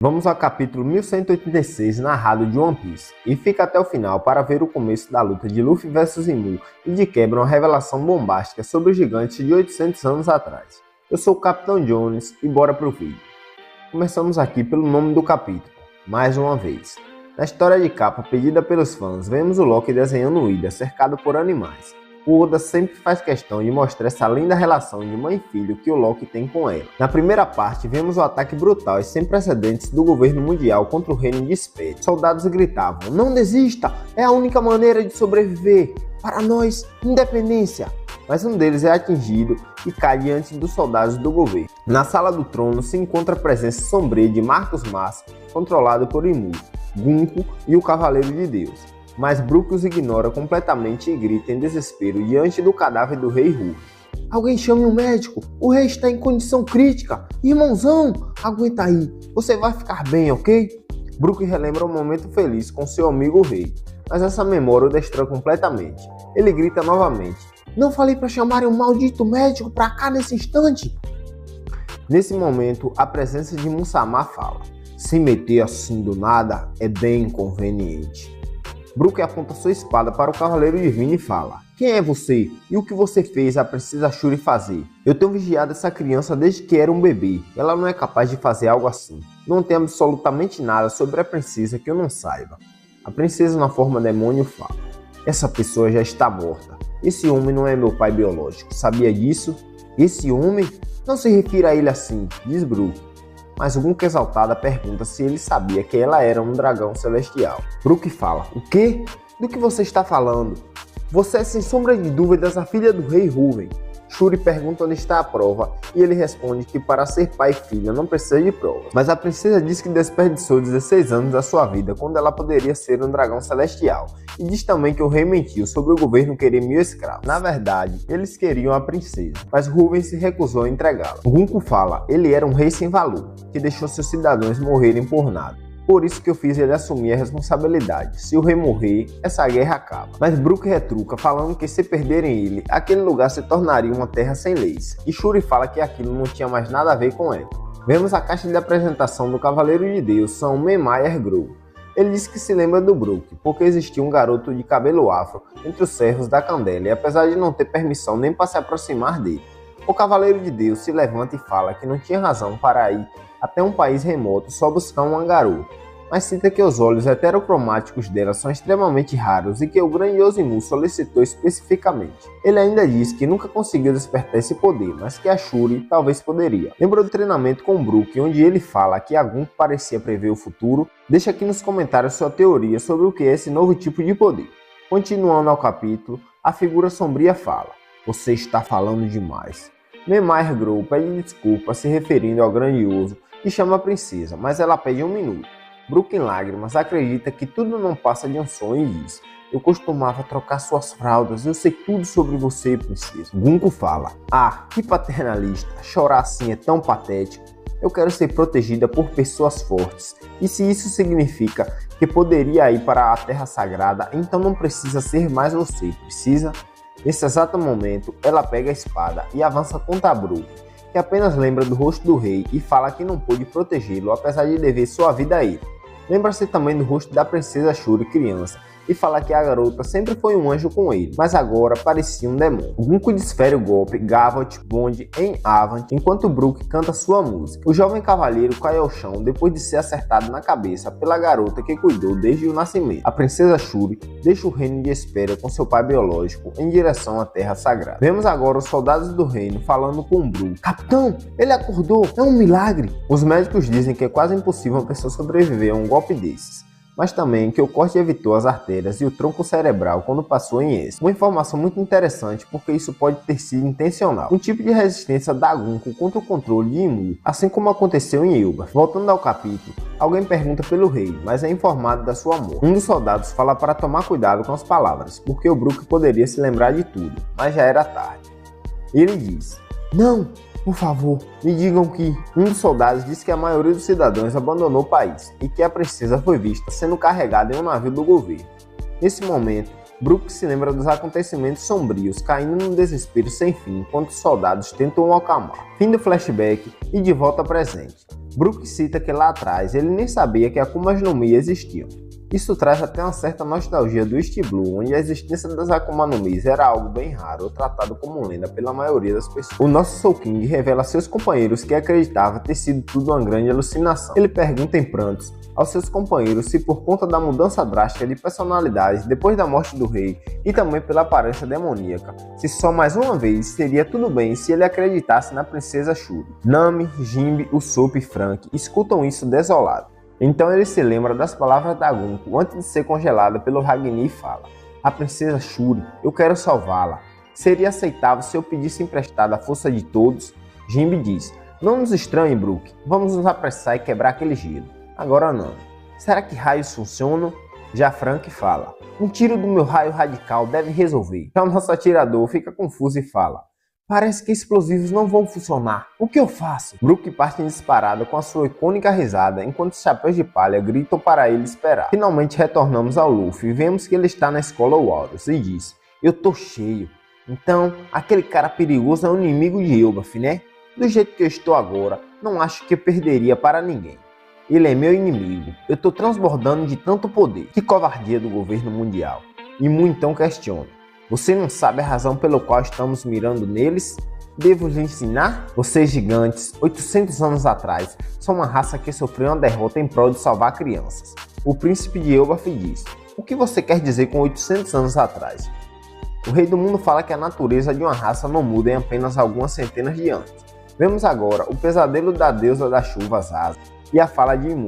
Vamos ao capítulo 1186 narrado de One Piece, e fica até o final para ver o começo da luta de Luffy vs Imu e de quebra uma revelação bombástica sobre os gigantes de 800 anos atrás. Eu sou o Capitão Jones e bora pro vídeo. Começamos aqui pelo nome do capítulo, mais uma vez. Na história de capa pedida pelos fãs, vemos o Loki desenhando o Ida cercado por animais. O Oda sempre faz questão de mostrar essa linda relação de mãe e filho que o Loki tem com ela. Na primeira parte, vemos o ataque brutal e sem precedentes do governo mundial contra o reino de Espelho. Soldados gritavam: "Não desista! É a única maneira de sobreviver! Para nós, independência!" Mas um deles é atingido e cai diante dos soldados do governo. Na sala do trono se encontra a presença sombria de Marcos Massa, controlado por Imu, Gunko e o Cavaleiro de Deus. Mas Brook os ignora completamente e grita em desespero diante do cadáver do rei Ruffy. "Alguém chame um médico, o rei está em condição crítica. Irmãozão, aguenta aí, você vai ficar bem, ok?" Brook relembra um momento feliz com seu amigo o rei, mas essa memória o destrói completamente. Ele grita novamente: "Não falei para chamarem um maldito médico para cá nesse instante?" Nesse momento, a presença de Musamá fala: "Se meter assim do nada é bem inconveniente." Brook aponta sua espada para o Cavaleiro Divino e fala: "Quem é você? E o que você fez a Princesa Shuri fazer? Eu tenho vigiado essa criança desde que era um bebê. Ela não é capaz de fazer algo assim. Não tem absolutamente nada sobre a princesa que eu não saiba." A princesa na forma demônio fala: "Essa pessoa já está morta. Esse homem não é meu pai biológico. Sabia disso?" "Esse homem? Não se refira a ele assim", diz Brook. Mas Gunko exaltada pergunta se ele sabia que ela era um dragão celestial. Brook fala: "O quê? Do que você está falando? Você é sem sombra de dúvidas a filha do rei Ruven." Shuri pergunta onde está a prova e ele responde que para ser pai e filha não precisa de provas. Mas a princesa diz que desperdiçou 16 anos da sua vida quando ela poderia ser um dragão celestial. E diz também que o rei mentiu sobre o governo querer 1000 escravos. Na verdade, eles queriam a princesa, mas Ruven se recusou a entregá-la. Gunko fala: "Ele era um rei sem valor, que deixou seus cidadãos morrerem por nada. Por isso que eu fiz ele assumir a responsabilidade. Se o rei morrer, essa guerra acaba." Mas Brook retruca, falando que se perderem ele, aquele lugar se tornaria uma terra sem leis. E Shuri fala que aquilo não tinha mais nada a ver com ela. Vemos a caixa de apresentação do Cavaleiro de Deus, São Meyer Grow. Ele diz que se lembra do Brook, porque existia um garoto de cabelo afro entre os servos da Candela, e apesar de não ter permissão nem para se aproximar dele, o Cavaleiro de Deus se levanta e fala que não tinha razão para ir até um país remoto só buscar uma garota, mas cita que os olhos heterocromáticos dela são extremamente raros e que o grandioso Imu solicitou especificamente. Ele ainda diz que nunca conseguiu despertar esse poder, mas que a Shuri talvez poderia. Lembrou do treinamento com Brook, onde ele fala que a Gunko parecia prever o futuro? Deixa aqui nos comentários sua teoria sobre o que é esse novo tipo de poder. Continuando ao capítulo, a figura sombria fala: "Você está falando demais." Meyer Grow pede desculpa se referindo ao grandioso e chama a princesa, mas ela pede um minuto. Brook em lágrimas acredita que tudo não passa de um sonho e diz: "Eu costumava trocar suas fraldas, eu sei tudo sobre você, princesa." Gunko fala: "Ah, que paternalista, chorar assim é tão patético. Eu quero ser protegida por pessoas fortes, e se isso significa que poderia ir para a Terra Sagrada, então não precisa ser mais você, precisa?" Nesse exato momento, ela pega a espada e avança contra Brook, que apenas lembra do rosto do rei e fala que não pôde protegê-lo apesar de dever sua vida a ele. Lembra-se também do rosto da princesa Shuri criança e fala que a garota sempre foi um anjo com ele, mas agora parecia um demônio. Gunko desfere o golpe Gavoth Bond em Avant enquanto Brook canta sua música. O jovem cavaleiro cai ao chão depois de ser acertado na cabeça pela garota que cuidou desde o nascimento. A princesa Shuri deixa o reino de espera com seu pai biológico em direção à Terra Sagrada. Vemos agora os soldados do reino falando com Brook: "Capitão, ele acordou, é um milagre." Os médicos dizem que é quase impossível uma pessoa sobreviver a um golpe desses, mas também que o corte evitou as artérias e o tronco cerebral quando passou em êxtase. Uma informação muito interessante porque isso pode ter sido intencional. Um tipo de resistência da Gunko contra o controle de Imu, assim como aconteceu em Elbaf. Voltando ao capítulo, alguém pergunta pelo rei, mas é informado da sua morte. Um dos soldados fala para tomar cuidado com as palavras, porque o Brook poderia se lembrar de tudo, mas já era tarde. Ele diz: "Não! Por favor, me digam que..." Um dos soldados diz que a maioria dos cidadãos abandonou o país e que a princesa foi vista sendo carregada em um navio do governo. Nesse momento, Brook se lembra dos acontecimentos sombrios, caindo num desespero sem fim enquanto os soldados tentam o acalmar. Fim do flashback e de volta ao presente. Brook cita que lá atrás ele nem sabia que Akumas no Mi existiam. Isso traz até uma certa nostalgia do East Blue, onde a existência das Akuma no Mi era algo bem raro ou tratado como lenda pela maioria das pessoas. O nosso Soul King revela a seus companheiros que acreditava ter sido tudo uma grande alucinação. Ele pergunta em prantos aos seus companheiros se por conta da mudança drástica de personalidades depois da morte do rei e também pela aparência demoníaca, se só mais uma vez seria tudo bem se ele acreditasse na princesa Shuri. Nami, Jinbe, Usopp e Franky escutam isso desolado. Então ele se lembra das palavras da Gunko antes de ser congelada pelo Ragni e fala: "A princesa Shuri, eu quero salvá-la. Seria aceitável se eu pedisse emprestada a força de todos?" Jinbe diz: "Não nos estranhe, Brook. Vamos nos apressar e quebrar aquele gelo." Agora não. Será que raios funcionam? Já Franky fala: "Um tiro do meu raio radical deve resolver." Já o nosso atirador fica confuso e fala: "Parece que explosivos não vão funcionar. O que eu faço?" Brook parte em disparada com a sua icônica risada, enquanto os chapéus de palha gritam para ele esperar. Finalmente retornamos ao Luffy e vemos que ele está na escola Walrus e diz: "Eu tô cheio. Então, aquele cara perigoso é um inimigo de Elbaf, né? Do jeito que eu estou agora, não acho que eu perderia para ninguém. Ele é meu inimigo. Eu tô transbordando de tanto poder. Que covardia do governo mundial." E Mu então questiona: "Você não sabe a razão pela qual estamos mirando neles? Devo lhe ensinar? Vocês gigantes, 800 anos atrás, são uma raça que sofreu uma derrota em prol de salvar crianças." O príncipe de Elbaf diz: "O que você quer dizer com 800 anos atrás?" O rei do mundo fala que a natureza de uma raça não muda em apenas algumas centenas de anos. Vemos agora o pesadelo da deusa das chuvas Asa e a fala de Mu: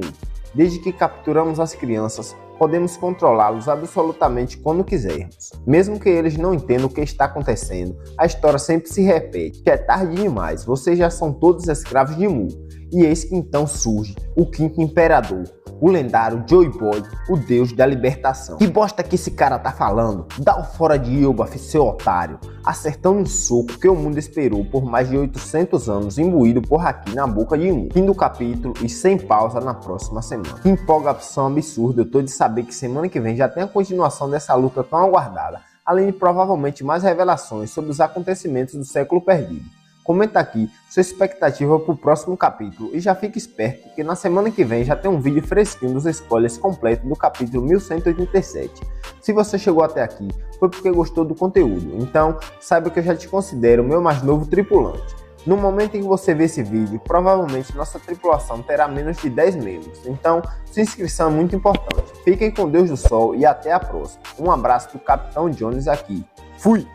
"Desde que capturamos as crianças, podemos controlá-los absolutamente quando quisermos. Mesmo que eles não entendam o que está acontecendo, a história sempre se repete. Que é tarde demais, vocês já são todos escravos de Mu." E eis que então surge o quinto imperador, o lendário Joy Boy, o deus da libertação. "Que bosta que esse cara tá falando? Dá o fora de Elbaf, seu otário!" Acertando um soco que o mundo esperou por mais de 800 anos, imbuído por Haki na boca de Mu. Fim do capítulo e sem pausa na próxima semana. Que empolgação absurda eu tô de saber que semana que vem já tem a continuação dessa luta tão aguardada, além de provavelmente mais revelações sobre os acontecimentos do século perdido. Comenta aqui sua expectativa para o próximo capítulo e já fique esperto que na semana que vem já tem um vídeo fresquinho dos spoilers completos do capítulo 1187. Se você chegou até aqui, foi porque gostou do conteúdo, então saiba que eu já te considero o meu mais novo tripulante. No momento em que você vê esse vídeo, provavelmente nossa tripulação terá menos de 10 membros, então sua inscrição é muito importante. Fiquem com Deus do Sol e até a próxima. Um abraço do Capitão Jones aqui. Fui!